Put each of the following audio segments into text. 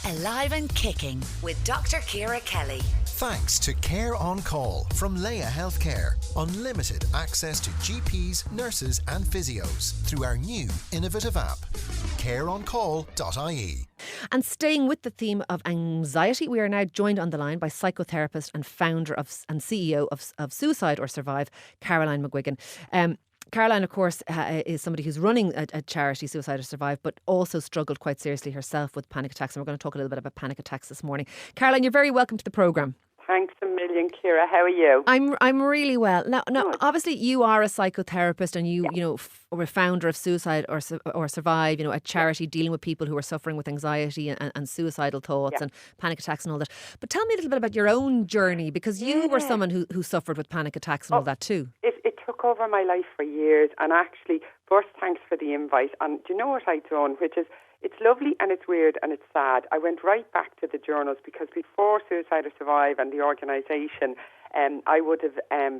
Alive and Kicking with Dr. Ciara Kelly. Thanks to Care on Call from Leia Healthcare. Unlimited access to GPs, nurses and physios through our new innovative app. careoncall.ie. And staying with the theme of anxiety, we are now joined on the line by psychotherapist and founder and CEO of Suicide or Survive, Caroline McGuigan. Caroline, of course, is somebody who's running a charity, Suicide or Survive, but also struggled quite seriously herself with panic attacks. And we're going to talk a little bit about panic attacks this morning. Caroline, you're very welcome to the programme. Thanks a million, Ciara. How are you? I'm really well. Now, obviously, you are a psychotherapist, and you were founder of Suicide or Survive, a charity dealing with people who are suffering with anxiety and suicidal thoughts and panic attacks and all that. But tell me a little bit about your own journey, because you were someone who suffered with panic attacks and all that too. It took over my life for years, and actually, first, thanks for the invite. And do you know what I've done, which is, it's lovely and it's weird and it's sad. I went right back to the journals, because before Suicide or Survive and the organisation, I would have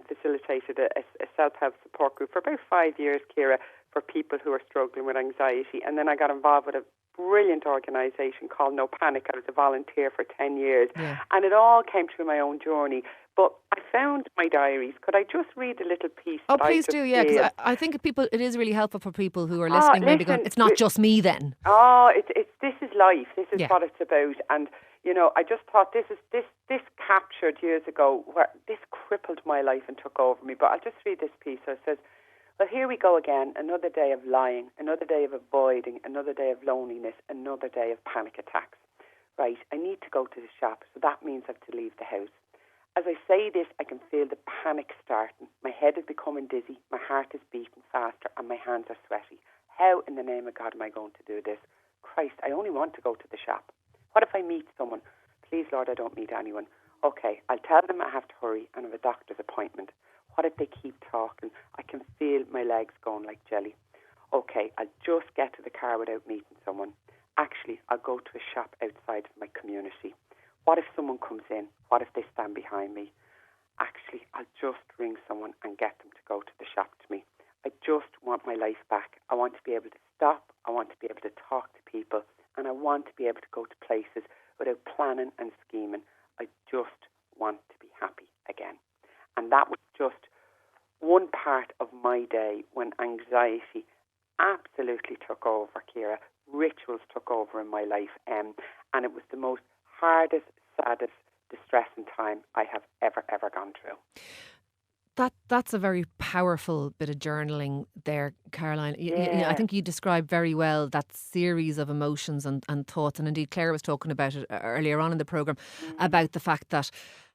facilitated a self-help support group for about 5 years, Ciara, for people who are struggling with anxiety. And then I got involved with a brilliant organisation called No Panic. I was a volunteer for 10 years. Yeah. And it all came through my own journey. But I found my diaries. Could I just read a little piece? Oh, please do, yeah, because I think it is really helpful for people who are listening, maybe going, it's not just me then. This is life. This is what it's about. And, I just thought this captured years ago where this crippled my life and took over me. But I'll just read this piece. So it says, well, here we go again. Another day of lying, another day of avoiding, another day of loneliness, another day of panic attacks. Right, I need to go to the shop, so that means I have to leave the house. As I say this, I can feel the panic starting. My head is becoming dizzy, my heart is beating faster, and my hands are sweaty. How in the name of God am I going to do this? Christ, I only want to go to the shop. What if I meet someone? Please, Lord, I don't meet anyone. Okay, I'll tell them I have to hurry and have a doctor's appointment. What if they keep talking? I can feel my legs going like jelly. Okay, I'll just get to the car without meeting someone. Actually, I'll go to a shop outside of my community. What if someone comes in? What if they stand behind me? Actually, I'll just ring someone and get them to go to the shop to me. I just want my life back. I want to be able to stop. I want to be able to talk to people. And I want to be able to go to places without planning and scheming. I just want to be happy again. And that was just one part of my day when anxiety absolutely took over, Ciara. Rituals took over in my life. And it was the most hardest, saddest, distressing time I have ever gone through. That's a very powerful bit of journaling there, Caroline. I think you described very well that series of emotions and thoughts. And indeed, Claire was talking about it earlier on in the programme, about the fact that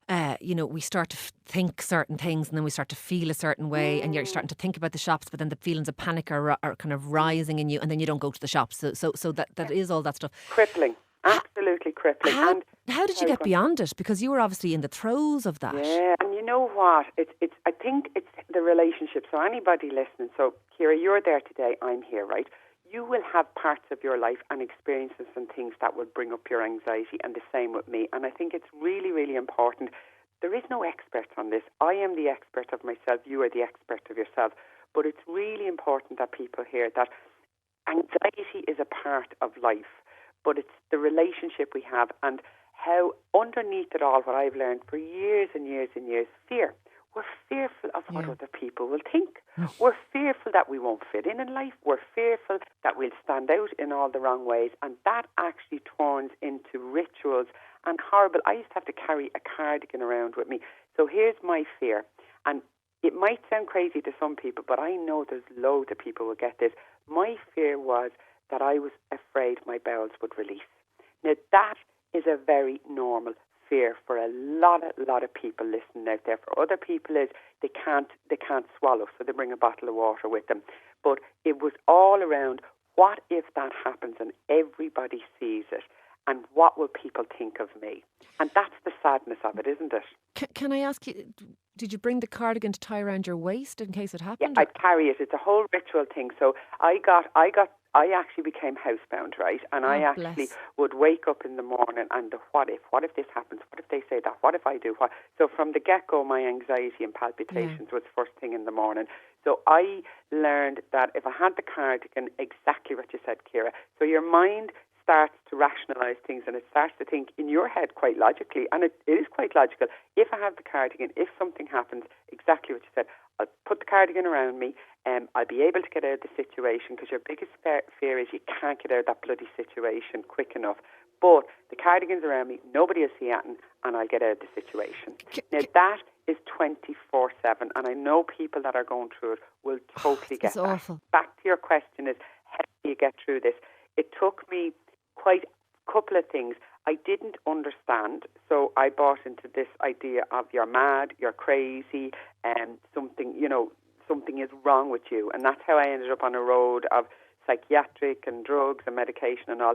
we start to think certain things and then we start to feel a certain way, and you're starting to think about the shops, but then the feelings of panic are kind of rising in you, and then you don't go to the shops. So that is all that stuff. Crippling. Absolutely crippling. How did you get beyond it? Because you were obviously in the throes of that. Yeah, and you know what? I think it's the relationship. So anybody listening, so Ciara, you're there today, I'm here, right? You will have parts of your life and experiences and things that will bring up your anxiety, and the same with me. And I think it's really, really important. There is no expert on this. I am the expert of myself. You are the expert of yourself. But it's really important that people hear that anxiety is a part of life. But it's the relationship we have, and how underneath it all, what I've learned for years and years and years, fear. We're fearful of what other people will think. We're fearful that we won't fit in life. We're fearful that we'll stand out in all the wrong ways. And that actually turns into rituals and horrible. I used to have to carry a cardigan around with me. So here's my fear. And it might sound crazy to some people, but I know there's loads of people who get this. My fear was that I was afraid my bowels would release. Now that is a very normal fear for a lot of people listening out there. For other people is they can't swallow, so they bring a bottle of water with them. But it was all around, what if that happens and everybody sees it? And what will people think of me? And that's the sadness of it, isn't it? Can I ask you, did you bring the cardigan to tie around your waist in case it happened? Yeah, I'd carry it. It's a whole ritual thing. So I actually became housebound, right? And I actually would wake up in the morning and the what if this happens? What if they say that? What if I do what? So from the get-go, my anxiety and palpitations was first thing in the morning. So I learned that if I had the cardigan, exactly what you said, Ciara. So your mind starts to rationalise things and it starts to think in your head quite logically, and it is quite logical. If I have the cardigan, if something happens, exactly what you said, I'll put the cardigan around me, I'll be able to get out of the situation, because your biggest fear is you can't get out of that bloody situation quick enough. But the cardigan's around me, nobody will see it, and I'll get out of the situation. Now that is 24/7, and I know people that are going through it will totally get that. Awful. Back to your question is, how do you get through this? It took me quite a couple of things. I didn't understand, so I bought into this idea of you're mad, you're crazy, and something is wrong with you. And that's how I ended up on a road of psychiatric and drugs and medication and all.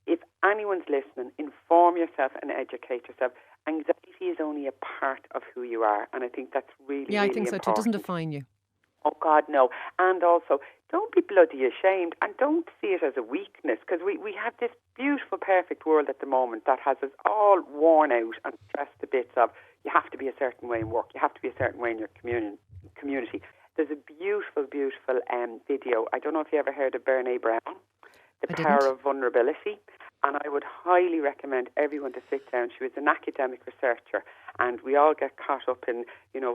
If anyone's listening, inform yourself and educate yourself. Anxiety is only a part of who you are, and I think that's really, Yeah, really I think so important. too. It doesn't define you. Oh, God, no. And also, don't be bloody ashamed, and don't see it as a weakness, because we have this beautiful, perfect world at the moment that has us all worn out and stressed to bits of you have to be a certain way in work, you have to be a certain way in your community. There's a beautiful, beautiful video. I don't know if you ever heard of Brené Brown, The Power of Vulnerability. And I would highly recommend everyone to sit down. She was an academic researcher, and we all get caught up in,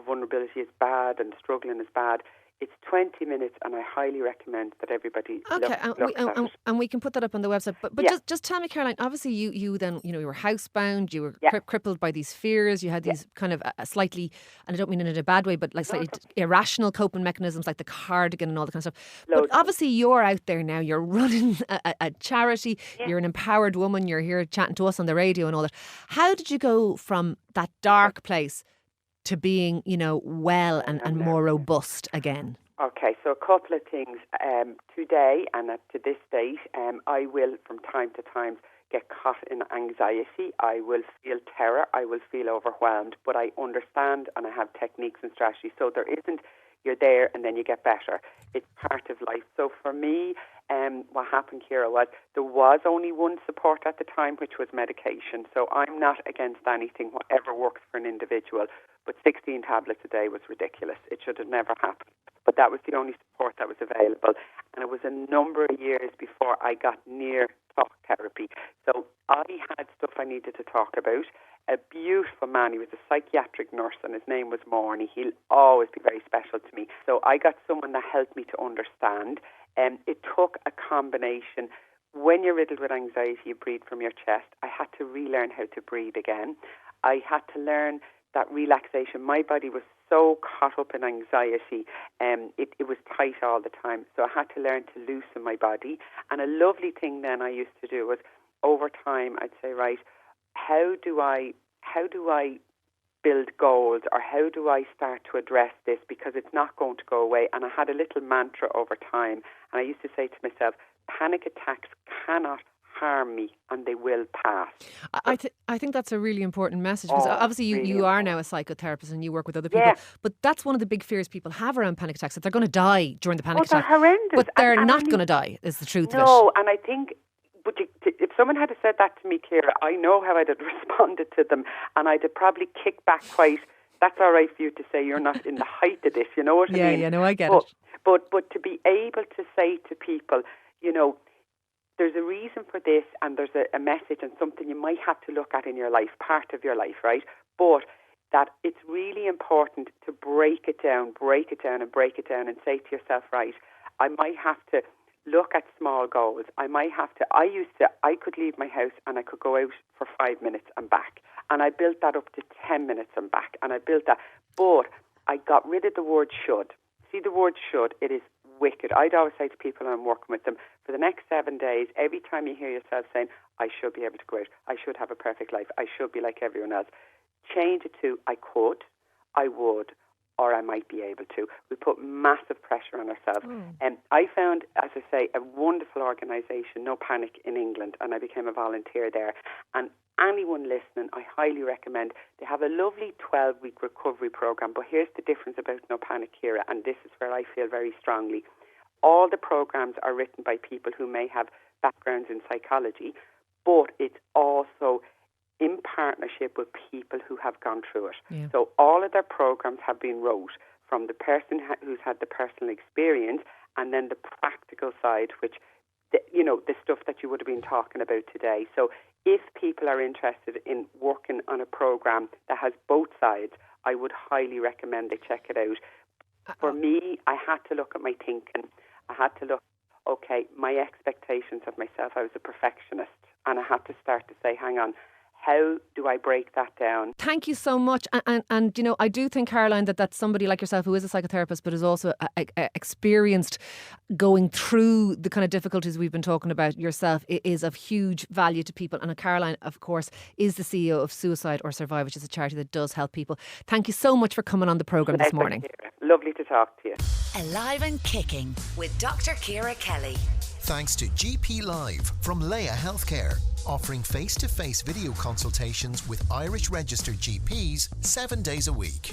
vulnerability is bad and struggling is bad. It's 20 minutes, and I highly recommend that everybody looks at it. And we can put that up on the website. But Yeah. just tell me, Caroline, obviously you then, you were housebound, you were crippled by these fears, you had these kind of slightly, and I don't mean it in a bad way, but like slightly irrational coping mechanisms like the cardigan and all that kind of stuff. But obviously you're out there now, you're running a charity, you're an empowered woman, you're here chatting to us on the radio and all that. How did you go from that dark place to being, well and more robust again? Okay, so a couple of things. Today and to this date, I will from time to time get caught in anxiety. I will feel terror. I will feel overwhelmed. But I understand and I have techniques and strategies. So there isn't you're there and then you get better. It's part of life. So for me, what happened, Ciara, was there was only one support at the time, which was medication. So I'm not against anything, whatever works for an individual. But 16 tablets a day was ridiculous. It should have never happened. But that was the only support that was available. And it was a number of years before I got near talk therapy. So I had stuff I needed to talk about. A beautiful man, he was a psychiatric nurse, and his name was Morney. He'll always be very special to me. So I got someone that helped me to understand. It took a combination. When you're riddled with anxiety, you breathe from your chest. I had to relearn how to breathe again. I had to learn that relaxation. My body was so caught up in anxiety, it was tight all the time. So I had to learn to loosen my body. And a lovely thing then I used to do was, over time, I'd say, right, how do I build goals, or how do I start to address this, because it's not going to go away. And I had a little mantra over time, and I used to say to myself, panic attacks cannot harm me, and they will pass. I think that's a really important message, because obviously you are now a psychotherapist and you work with other people, but that's one of the big fears people have around panic attacks, that they're going to die during the panic attack. They're horrendous. But they're not going to die, is the truth of it. No, and I think, but if someone had said that to me, Ciara, I know how I'd have responded to them, and I'd have probably kicked back quite, that's all right for you to say, you're not in the height of this, you know what I mean? Yeah, no, I get it. But to be able to say to people, there's a reason for this, and there's a message and something you might have to look at in your life, part of your life, right? But that it's really important to break it down and say to yourself, right, I might have to look at small goals. I could leave my house and I could go out for 5 minutes and back. And I built that up to 10 minutes and back. And I built that. But I got rid of the word should. See, the word should, it is wicked. I'd always say to people when I'm working with them, for the next 7 days, every time you hear yourself saying, I should be able to go out, I should have a perfect life, I should be like everyone else, change it to I could, I would, or I might be able to. We put massive pressure on ourselves. And I found, as I say, a wonderful organisation, No Panic, in England, and I became a volunteer there. And anyone listening, I highly recommend. They have a lovely 12-week recovery programme, but here's the difference about No Panic, Ciara, and this is where I feel very strongly. All the programmes are written by people who may have backgrounds in psychology, but it's also in partnership with people who have gone through it. Yeah. So all of their programs have been wrote from the person who's had the personal experience, and then the practical side, which the stuff that you would have been talking about today. So if people are interested in working on a program that has both sides, I would highly recommend they check it out. For me, I had to look at my thinking. I had to look, okay, my expectations of myself, I was a perfectionist, and I had to start to say, hang on, how do I break that down? Thank you so much. And you know, I do think, Caroline, that's somebody like yourself who is a psychotherapist but is also experienced going through the kind of difficulties we've been talking about yourself is of huge value to people. And Caroline, of course, is the CEO of Suicide or Survive, which is a charity that does help people. Thank you so much for coming on the programme this morning. Lovely to talk to you. Alive and Kicking with Dr. Ciara Kelly. Thanks to GP Live from Leia Healthcare, offering face-to-face video consultations with Irish registered GPs 7 days a week.